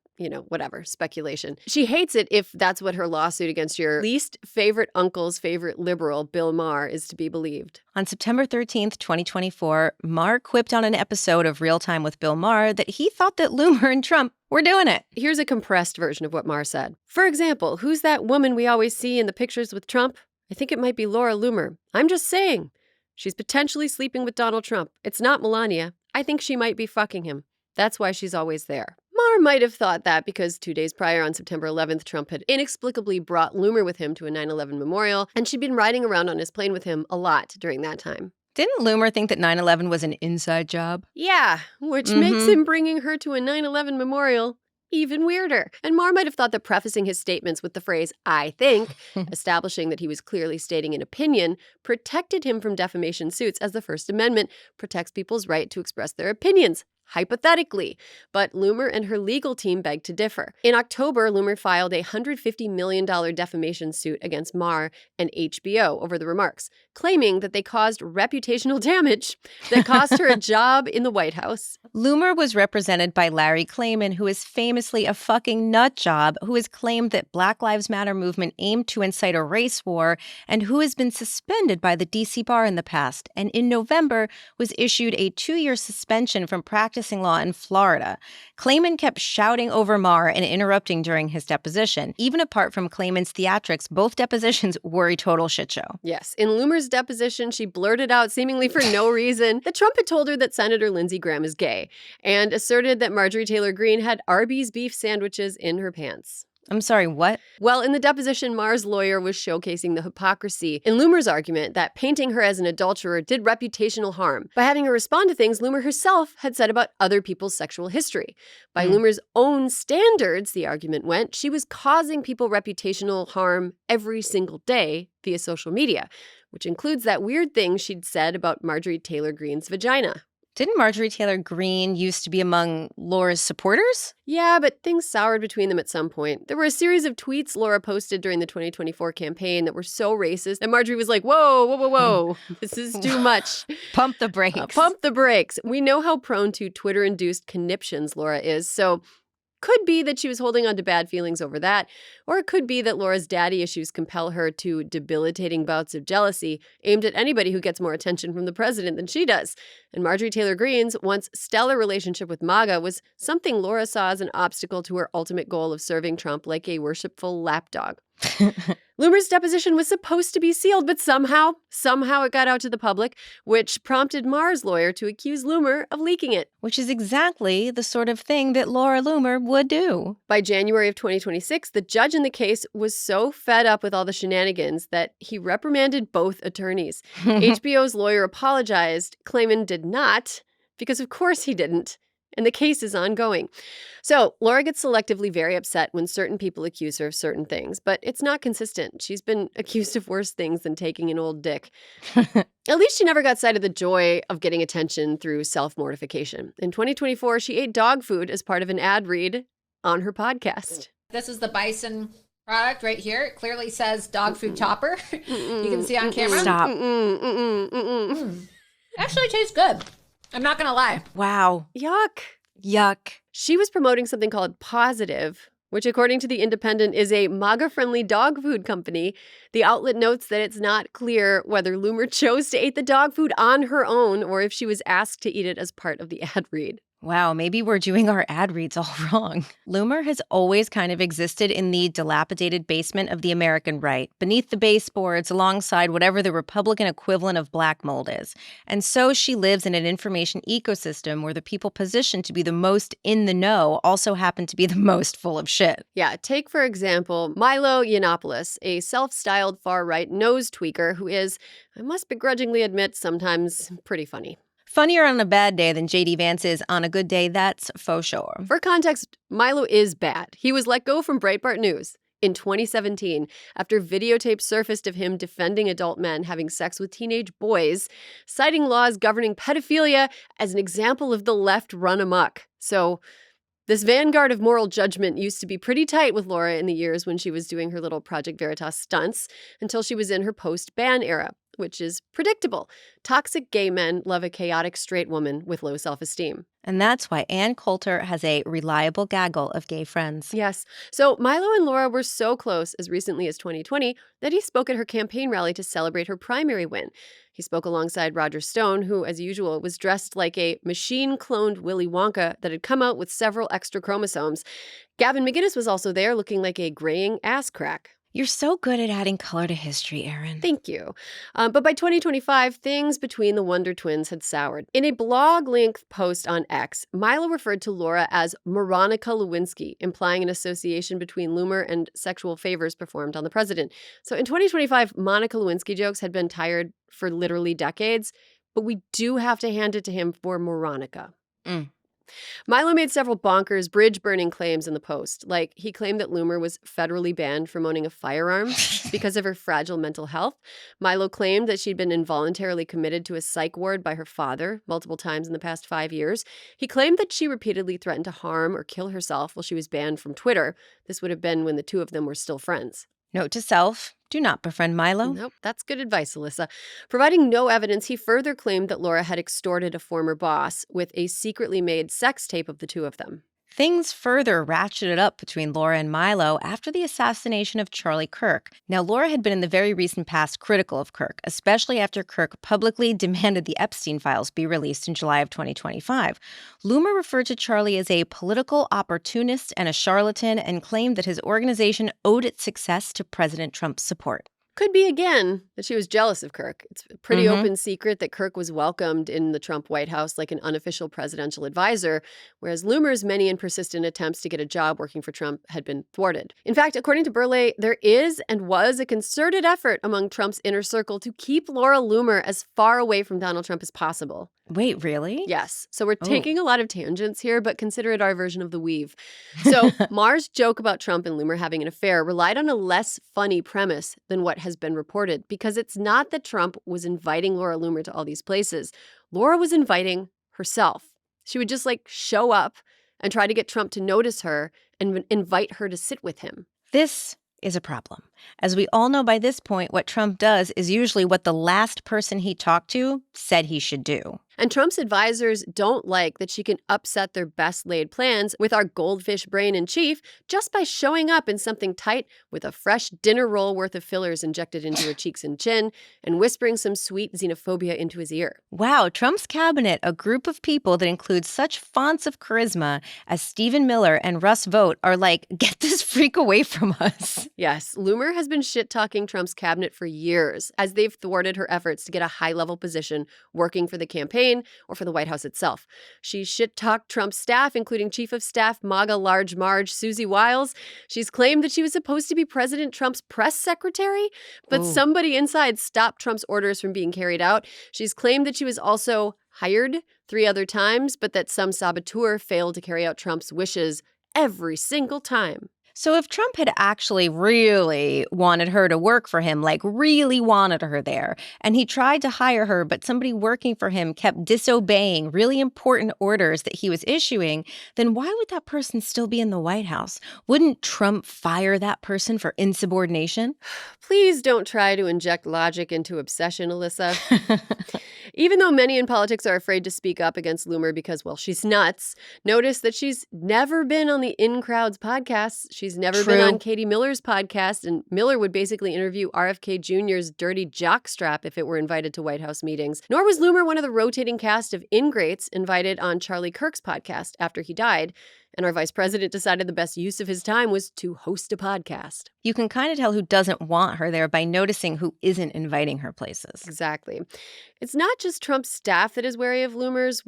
whatever, speculation. She hates it if that's what her lawsuit against your least favorite uncle's favorite liberal, Bill Maher, is to be believed. On September 13th, 2024, Maher quipped on an episode of Real Time with Bill Maher that he thought that Loomer and Trump were doing it. Here's a compressed version of what Maher said. For example, who's that woman we always see in the pictures with Trump? I think it might be Laura Loomer. I'm just saying. She's potentially sleeping with Donald Trump. It's not Melania. I think she might be fucking him. That's why she's always there. Maher might have thought that because 2 days prior on September 11th, Trump had inexplicably brought Loomer with him to a 9/11 memorial, and she'd been riding around on his plane with him a lot during that time. Didn't Loomer think that 9/11 was an inside job? Yeah, which makes him bringing her to a 9/11 memorial even weirder. And Maher might have thought that prefacing his statements with the phrase, I think, establishing that he was clearly stating an opinion, protected him from defamation suits, as the First Amendment protects people's right to express their opinions. Hypothetically, but Loomer and her legal team begged to differ. In October, Loomer filed a $150 million defamation suit against Maher and HBO over the remarks, claiming that they caused reputational damage that cost her a job in the White House. Loomer was represented by Larry Klayman, who is famously a fucking nut job, who has claimed that Black Lives Matter movement aimed to incite a race war, and who has been suspended by the DC bar in the past, and in November was issued a 2-year suspension from practicing law in Florida. Klayman kept shouting over Maher and interrupting during his deposition. Even apart from Klayman's theatrics, both depositions were a total shit show. Yes. In Loomer's deposition, she blurted out, seemingly for no reason, that Trump had told her that Senator Lindsey Graham is gay, and asserted that Marjorie Taylor Greene had Arby's beef sandwiches in her pants. I'm sorry, what? Well, in the deposition, Maher's lawyer was showcasing the hypocrisy in Loomer's argument that painting her as an adulterer did reputational harm by having her respond to things Loomer herself had said about other people's sexual history. By Loomer's own standards, the argument went, she was causing people reputational harm every single day via social media, which includes that weird thing she'd said about Marjorie Taylor Greene's vagina. Didn't Marjorie Taylor Greene used to be among Laura's supporters? Yeah, but things soured between them at some point. There were a series of tweets Laura posted during the 2024 campaign that were so racist that Marjorie was like, whoa, this is too much. Pump the brakes. Pump the brakes. We know how prone to Twitter-induced conniptions Laura is, so could be that she was holding on to bad feelings over that, or it could be that Laura's daddy issues compel her to debilitating bouts of jealousy aimed at anybody who gets more attention from the president than she does. And Marjorie Taylor Greene's once stellar relationship with MAGA was something Laura saw as an obstacle to her ultimate goal of serving Trump like a worshipful lapdog. Loomer's deposition was supposed to be sealed, but somehow it got out to the public, which prompted Maher's lawyer to accuse Loomer of leaking it. Which is exactly the sort of thing that Laura Loomer would do. By January of 2026, the judge in the case was so fed up with all the shenanigans that he reprimanded both attorneys. HBO's lawyer apologized. Klayman did not, because of course he didn't. And the case is ongoing. So Laura gets selectively very upset when certain people accuse her of certain things, but it's not consistent. She's been accused of worse things than taking an old dick. At least she never got sight of the joy of getting attention through self-mortification. In 2024, she ate dog food as part of an ad read on her podcast. This is the bison product right here. It clearly says dog food topper. You can see on camera. Stop. Actually tastes good. I'm not going to lie. Wow. Yuck. She was promoting something called Positive, which according to The Independent is a MAGA-friendly dog food company. The outlet notes that it's not clear whether Loomer chose to eat the dog food on her own or if she was asked to eat it as part of the ad read. Wow, maybe we're doing our ad reads all wrong. Loomer has always kind of existed in the dilapidated basement of the American right, beneath the baseboards, alongside whatever the Republican equivalent of black mold is. And so she lives in an information ecosystem where the people positioned to be the most in the know also happen to be the most full of shit. Yeah, take, for example, Milo Yiannopoulos, a self-styled far-right nose tweaker who is, I must begrudgingly admit, sometimes pretty funny. Funnier on a bad day than J.D. Vance is on a good day, that's for sure. For context, Milo is bad. He was let go from Breitbart News in 2017 after videotape surfaced of him defending adult men having sex with teenage boys, citing laws governing pedophilia as an example of the left run amok. So This vanguard of moral judgment used to be pretty tight with Laura in the years when she was doing her little Project Veritas stunts until she was in her post-ban era, which is predictable. Toxic gay men love a chaotic straight woman with low self-esteem. And that's why Ann Coulter has a reliable gaggle of gay friends. Yes. So Milo and Laura were so close as recently as 2020 that he spoke at her campaign rally to celebrate her primary win. He spoke alongside Roger Stone, who, as usual, was dressed like a machine-cloned Willy Wonka that had come out with several extra chromosomes. Gavin McInnes was also there, looking like a graying ass crack. You're so good at adding color to history, Erin. Thank you. But by 2025, things between the Wonder Twins had soured. In a blog-length post on X, Milo referred to Laura as Monica Lewinsky, implying an association between Loomer and sexual favors performed on the president. So in 2025, Monica Lewinsky jokes had been tired for literally decades, but we do have to hand it to him for Moronica. Milo made several bonkers, bridge-burning claims in the post. Like, he claimed that Loomer was federally banned from owning a firearm because of her fragile mental health. Milo claimed that she'd been involuntarily committed to a psych ward by her father multiple times in the past 5 years. He claimed that she repeatedly threatened to harm or kill herself while she was banned from Twitter. This would have been when the two of them were still friends. Note to self, do not befriend Milo. Nope, that's good advice, Alyssa. Providing no evidence, he further claimed that Laura had extorted a former boss with a secretly made sex tape of the two of them. Things further ratcheted up between Laura and Milo after the assassination of Charlie Kirk. Now, Laura had been in the very recent past critical of Kirk, especially after Kirk publicly demanded the Epstein files be released in July of 2025. Loomer referred to Charlie as a political opportunist and a charlatan and claimed that his organization owed its success to President Trump's support. Could be, again, that she was jealous of Kirk. It's a pretty open secret that Kirk was welcomed in the Trump White House like an unofficial presidential advisor, whereas Loomer's many and persistent attempts to get a job working for Trump had been thwarted. In fact, according to Burley, there is and was a concerted effort among Trump's inner circle to keep Laura Loomer as far away from Donald Trump as possible. Wait, really? Yes. So we're taking a lot of tangents here, but consider it our version of the weave. So Maher's joke about Trump and Loomer having an affair relied on a less funny premise than what has been reported, because it's not that Trump was inviting Laura Loomer to all these places. Laura was inviting herself. She would just show up and try to get Trump to notice her and invite her to sit with him. This is a problem. As we all know by this point, what Trump does is usually what the last person he talked to said he should do. And Trump's advisors don't like that she can upset their best laid plans with our goldfish brain in chief just by showing up in something tight with a fresh dinner roll worth of fillers injected into her cheeks and chin and whispering some sweet xenophobia into his ear. Wow, Trump's cabinet, a group of people that includes such fonts of charisma as Stephen Miller and Russ Vought, are like, get this freak away from us. Yes, Loomer has been shit-talking Trump's cabinet for years as they've thwarted her efforts to get a high-level position working for the campaign or for the White House itself. She shit-talked Trump's staff, including Chief of Staff MAGA Large Marge Susie Wiles. She's claimed that she was supposed to be President Trump's press secretary, but somebody inside stopped Trump's orders from being carried out. She's claimed that she was also hired 3 other times, but that some saboteur failed to carry out Trump's wishes every single time. So if Trump had actually really wanted her to work for him, really wanted her there, and he tried to hire her, but somebody working for him kept disobeying really important orders that he was issuing, then why would that person still be in the White House? Wouldn't Trump fire that person for insubordination? Please don't try to inject logic into obsession, Alyssa. Even though many in politics are afraid to speak up against Loomer because, well, she's nuts, notice that she's never been on the In Crowd's podcasts. She's never been on Katie Miller's podcast, and Miller would basically interview RFK Jr.'s dirty jockstrap if it were invited to White House meetings. Nor was Loomer one of the rotating cast of ingrates invited on Charlie Kirk's podcast after he died. And our vice president decided the best use of his time was to host a podcast. You can kind of tell who doesn't want her there by noticing who isn't inviting her places. Exactly. It's not just Trump's staff that is wary of Loomer's,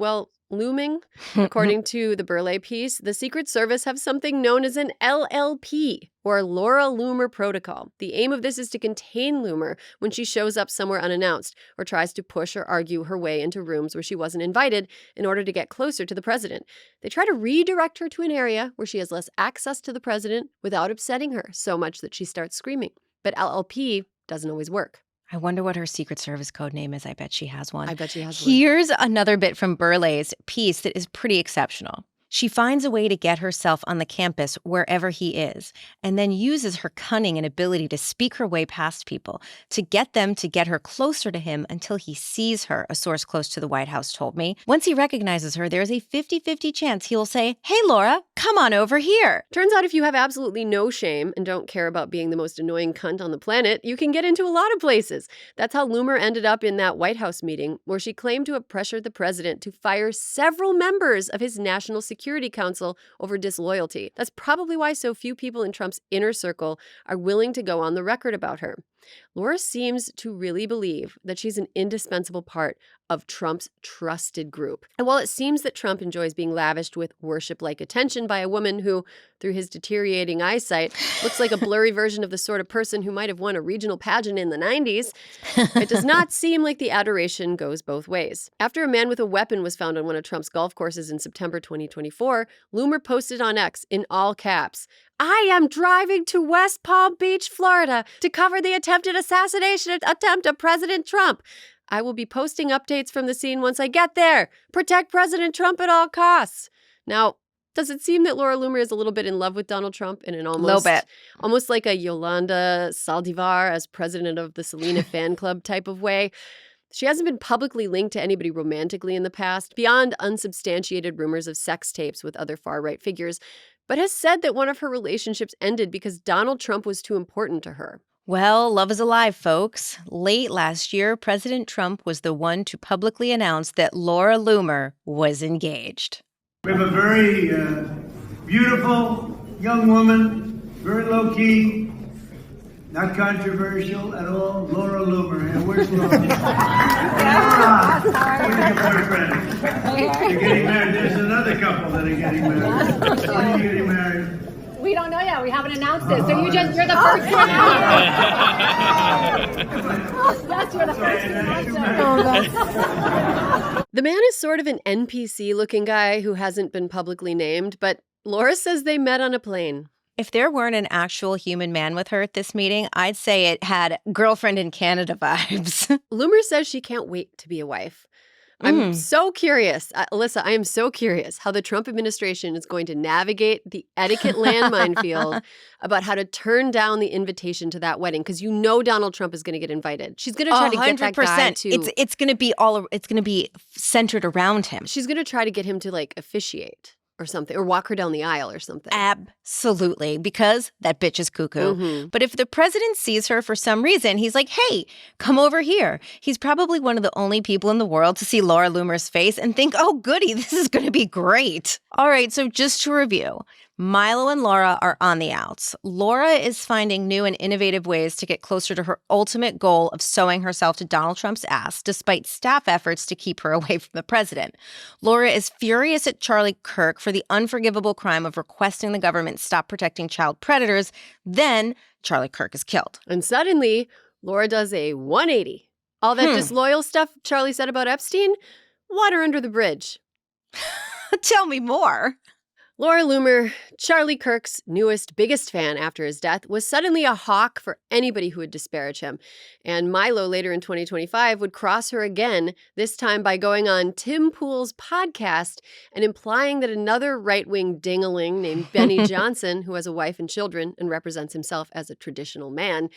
looming. According to the Burley piece, the Secret Service have something known as an LLP, or Laura Loomer Protocol. The aim of this is to contain Loomer when she shows up somewhere unannounced or tries to push or argue her way into rooms where she wasn't invited in order to get closer to the president. They try to redirect her to an area where she has less access to the president without upsetting her so much that she starts screaming. But LLP doesn't always work. I wonder what her Secret Service code name is. I bet she has one. I bet she has one. Here's another bit from Burley's piece that is pretty exceptional. She finds a way to get herself on the campus wherever he is, and then uses her cunning and ability to speak her way past people to get them to get her closer to him until he sees her, a source close to the White House told me. Once he recognizes her, there's a 50-50 chance he'll say, "Hey, Laura, come on over here." Turns out if you have absolutely no shame and don't care about being the most annoying cunt on the planet, you can get into a lot of places. That's how Loomer ended up in that White House meeting, where she claimed to have pressured the president to fire several members of his National Security Council over disloyalty. That's probably why so few people in Trump's inner circle are willing to go on the record about her. Laura seems to really believe that she's an indispensable part of Trump's trusted group. And while it seems that Trump enjoys being lavished with worship-like attention by a woman who, through his deteriorating eyesight, looks like a blurry version of the sort of person who might have won a regional pageant in the 90s, it does not seem like the adoration goes both ways. After a man with a weapon was found on one of Trump's golf courses in September 2024, Loomer posted on X in all caps, "I am driving to West Palm Beach, Florida to cover the attempted assassination attempt of President Trump. I will be posting updates from the scene once I get there. Protect President Trump at all costs." Now, does it seem that Laura Loomer is a little bit in love with Donald Trump in an almost like a Yolanda Saldivar as president of the Selena fan club type of way? She hasn't been publicly linked to anybody romantically in the past, beyond unsubstantiated rumors of sex tapes with other far-right figures, but has said that one of her relationships ended because Donald Trump was too important to her. Well, love is alive, folks. Late last year, President Trump was the one to publicly announce that Laura Loomer was engaged. We have a very beautiful young woman, very low-key, not controversial at all, Laura Loomer. And where's Laura? Laura! Where's your boyfriend? You're getting married. There's another couple that are getting married. When are you getting married? We don't know yet. We haven't announced it. So you're the first to announce it. Yes, you're the first to announce it. The man is sort of an NPC-looking guy who hasn't been publicly named, but Laura says they met on a plane. If there weren't an actual human man with her at this meeting, I'd say it had girlfriend in Canada vibes. Loomer says she can't wait to be a wife. I'm so curious, Alyssa, I am so curious how the Trump administration is going to navigate the etiquette landmine field about how to turn down the invitation to that wedding, because you know Donald Trump is going to get invited. She's going to try to get that guy to... It's going to be centered around him. She's going to try to get him to like officiate or something, or walk her down the aisle or something. Absolutely, because that bitch is cuckoo. But if the president sees her for some reason, he's like, "Hey, come over here." He's probably one of the only people in the world to see Laura Loomer's face and think, "Oh, goody, this is going to be great." All right, so just to review, Milo and Laura are on the outs. Laura is finding new and innovative ways to get closer to her ultimate goal of sewing herself to Donald Trump's ass, despite staff efforts to keep her away from the president. Laura is furious at Charlie Kirk for the unforgivable crime of requesting the government stop protecting child predators. Then Charlie Kirk is killed. And suddenly, Laura does a 180. All that disloyal stuff Charlie said about Epstein, water under the bridge. Tell me more. Laura Loomer, Charlie Kirk's newest, biggest fan after his death, was suddenly a hawk for anybody who would disparage him. And Milo, later in 2025, would cross her again, this time by going on Tim Pool's podcast and implying that another right-wing ding-a-ling named Benny Johnson, who has a wife and children and represents himself as a traditional man,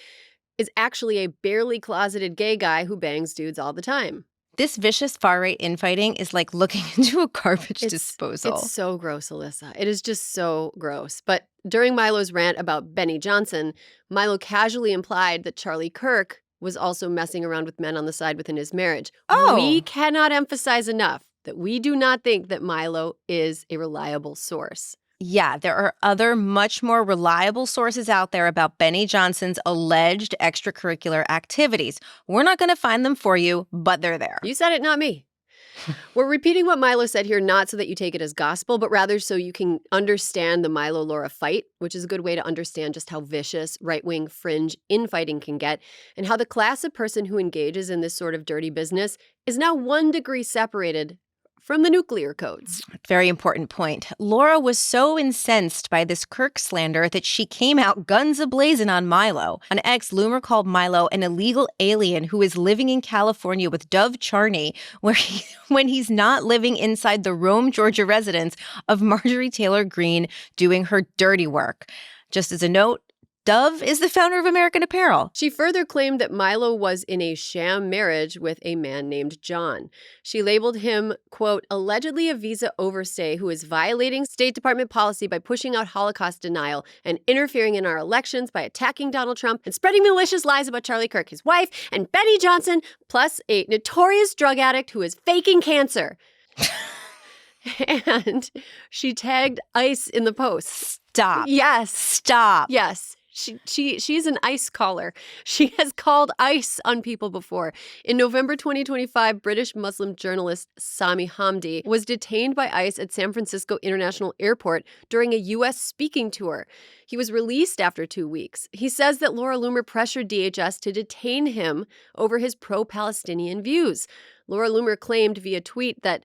is actually a barely closeted gay guy who bangs dudes all the time. This vicious far-right infighting is like looking into a garbage disposal. It's so gross, Alyssa. It is just so gross. But during Milo's rant about Benny Johnson, Milo casually implied that Charlie Kirk was also messing around with men on the side within his marriage. We cannot emphasize enough that we do not think that Milo is a reliable source. Yeah, there are other much more reliable sources out there about Benny Johnson's alleged extracurricular activities. We're not going to find them for you, but they're there. You said it, not me. We're repeating what Milo said here, not so that you take it as gospel, but rather so you can understand the Milo-Laura fight, which is a good way to understand just how vicious right-wing fringe infighting can get, and how the class of person who engages in this sort of dirty business is now 1 degree separated from the nuclear codes. Very important point. Laura was so incensed by this Kirk slander that she came out guns a-blazing on Milo. On X, Loomer called Milo an illegal alien who is living in California with Dove Charney, when he's not living inside the Rome, Georgia residence of Marjorie Taylor Greene doing her dirty work. Just as a note, Dove is the founder of American Apparel. She further claimed that Milo was in a sham marriage with a man named John. She labeled him, quote, allegedly a visa overstay who is violating State Department policy by pushing out Holocaust denial and interfering in our elections by attacking Donald Trump and spreading malicious lies about Charlie Kirk, his wife, and Betty Johnson, plus a notorious drug addict who is faking cancer. And she tagged ICE in the post. Stop. Yes. Stop. Yes. She's an ICE caller. She has called ICE on people before. In November 2025, British Muslim journalist Sami Hamdi was detained by ICE at San Francisco International Airport during a U.S. speaking tour. He was released after 2 weeks. He says that Laura Loomer pressured DHS to detain him over his pro-Palestinian views. Laura Loomer claimed via tweet that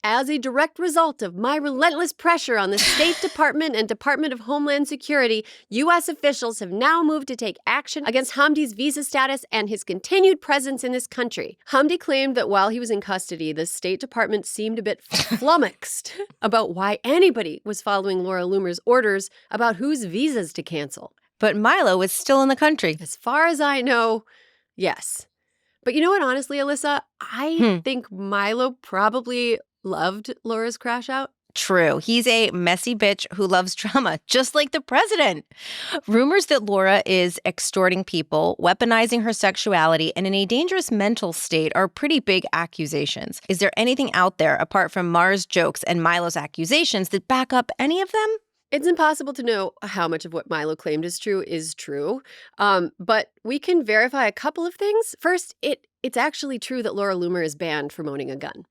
as a direct result of my relentless pressure on the State Department and Department of Homeland Security, U.S. officials have now moved to take action against Hamdi's visa status and his continued presence in this country. Hamdi claimed that while he was in custody, the State Department seemed a bit flummoxed about why anybody was following Laura Loomer's orders about whose visas to cancel. But Milo is still in the country. As far as I know, yes. But you know what, honestly, Alyssa? I think Milo probably loved Laura's crash out. True. He's a messy bitch who loves drama, just like the president. Rumors that Laura is extorting people, weaponizing her sexuality, and in a dangerous mental state are pretty big accusations. Is there anything out there, apart from Maher's jokes and Milo's accusations, that back up any of them? It's impossible to know how much of what Milo claimed is true. But we can verify a couple of things. First, it's actually true that Laura Loomer is banned from owning a gun.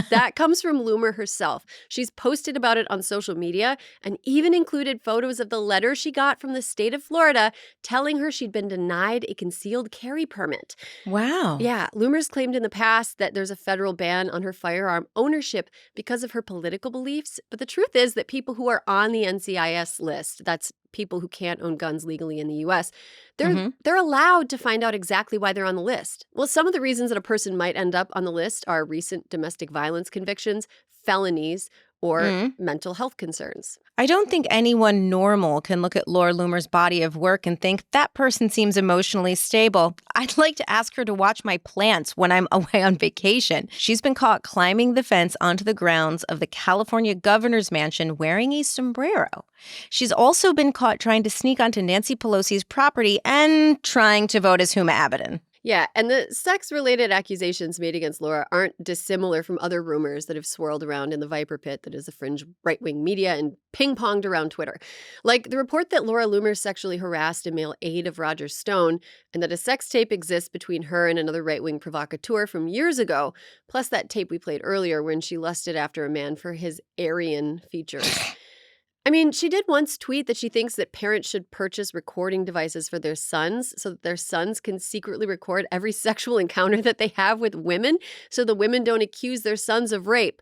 That comes from Loomer herself. She's posted about it on social media and even included photos of the letter she got from the state of Florida telling her she'd been denied a concealed carry permit. Wow. Yeah, Loomer's claimed in the past that there's a federal ban on her firearm ownership because of her political beliefs. But the truth is that people who are on the NCIS list, that's people who can't own guns legally in the U.S., they're allowed to find out exactly why they're on the list. Well, some of the reasons that a person might end up on the list are recent domestic violence convictions, felonies, or mental health concerns. I don't think anyone normal can look at Laura Loomer's body of work and think that person seems emotionally stable. I'd like to ask her to watch my plants when I'm away on vacation. She's been caught climbing the fence onto the grounds of the California governor's mansion wearing a sombrero. She's also been caught trying to sneak onto Nancy Pelosi's property and trying to vote as Huma Abedin. Yeah, and the sex-related accusations made against Laura aren't dissimilar from other rumors that have swirled around in the viper pit that is the fringe right-wing media and ping-ponged around Twitter. Like the report that Laura Loomer sexually harassed a male aide of Roger Stone and that a sex tape exists between her and another right-wing provocateur from years ago, plus that tape we played earlier when she lusted after a man for his Aryan features. I mean, she did once tweet that she thinks that parents should purchase recording devices for their sons so that their sons can secretly record every sexual encounter that they have with women so the women don't accuse their sons of rape.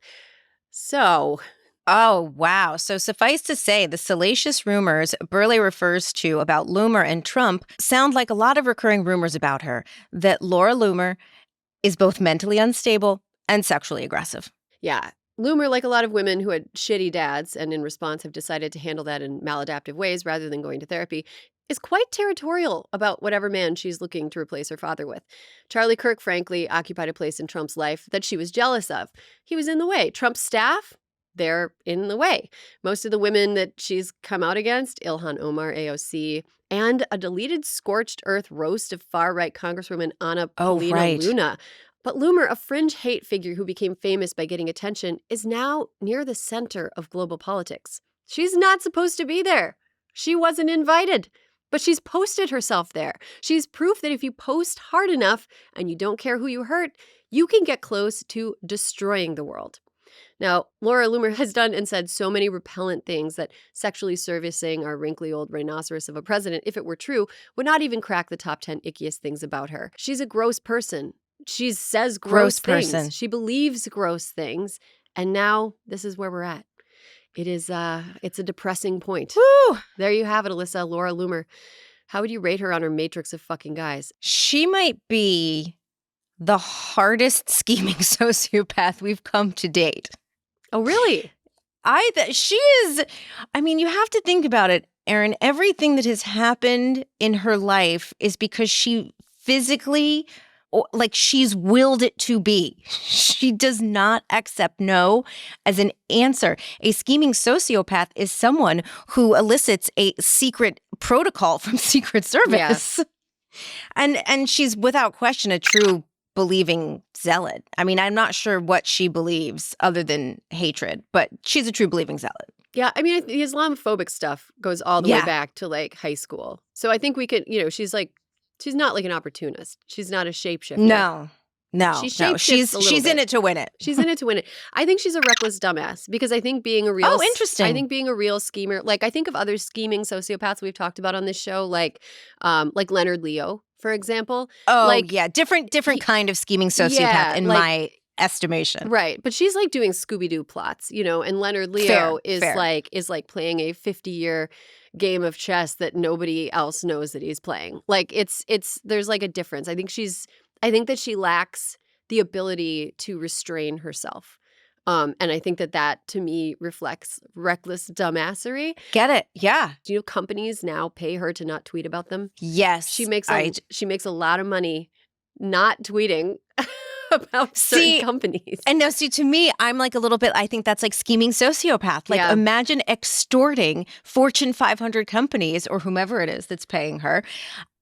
So... Oh, wow. So suffice to say, the salacious rumors Burleigh refers to about Loomer and Trump sound like a lot of recurring rumors about her, that Laura Loomer is both mentally unstable and sexually aggressive. Yeah. Loomer, like a lot of women who had shitty dads and in response have decided to handle that in maladaptive ways rather than going to therapy, is quite territorial about whatever man she's looking to replace her father with. Charlie Kirk, frankly, occupied a place in Trump's life that she was jealous of. He was in the way. Trump's staff, they're in the way. Most of the women that she's come out against, Ilhan Omar, AOC, and a deleted scorched earth roast of far-right Congresswoman Ana Paulina Luna. But Loomer, a fringe hate figure who became famous by getting attention, is now near the center of global politics. She's not supposed to be there. She wasn't invited. But she's posted herself there. She's proof that if you post hard enough and you don't care who you hurt, you can get close to destroying the world. Now, Laura Loomer has done and said so many repellent things that sexually servicing our wrinkly old rhinoceros of a president, if it were true, would not even crack the top 10 ickiest things about her. She's a gross person. She says gross things. Person. She believes gross things. And now this is where we're at. It's a depressing point. Woo! There you have it, Alyssa, Laura Loomer. How would you rate her on her matrix of fucking guys? She might be the hardest scheming sociopath we've come to date. Oh, really? She is, I mean, you have to think about it, Erin. Everything that has happened in her life is because she physically, like, she's willed it to be. She does not accept no as an answer. A scheming sociopath is someone who elicits a secret protocol from Secret Service. Yes. And she's without question a true believing zealot. I mean, I'm not sure what she believes other than hatred, but she's a true believing zealot. Yeah, I mean, the Islamophobic stuff goes all the way back to like high school. So I think we could, she's not like an opportunist. She's not a shapeshifter. No. She's in it to win it. She's in it to win it. I think she's a reckless dumbass because I think being a real interesting. I think being a real schemer, like I think of other scheming sociopaths we've talked about on this show, like Leonard Leo, for example. Oh, like, yeah, different kind of scheming sociopath in my estimation. Right. But she's like doing Scooby-Doo plots, and Leonard Leo is like playing a 50-year game of chess that nobody else knows that he's playing. Like there's like a difference. I think that she lacks the ability to restrain herself. And I think that to me reflects reckless dumbassery. Get it? Yeah. Do you know companies now pay her to not tweet about them? Yes. She makes a lot of money not tweeting about certain companies. And no, to me, I'm like a little bit, I think that's like scheming sociopath. Like imagine extorting Fortune 500 companies or whomever it is that's paying her.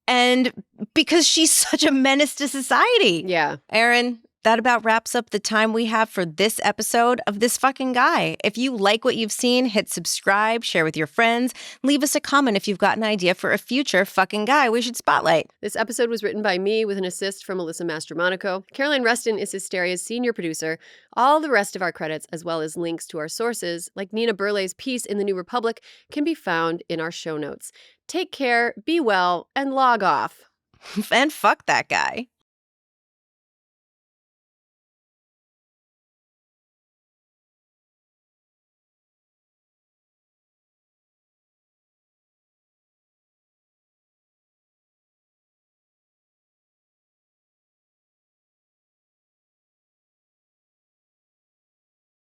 And because she's such a menace to society. Yeah. Erin, that about wraps up the time we have for this episode of This Fucking Guy. If you like what you've seen, hit subscribe, share with your friends, leave us a comment if you've got an idea for a future fucking guy we should spotlight. This episode was written by me with an assist from Alyssa Mastromonaco. Caroline Reston is Hysteria's senior producer. All the rest of our credits, as well as links to our sources, like Nina Burleigh's piece in The New Republic, can be found in our show notes. Take care, be well, and log off. And fuck that guy.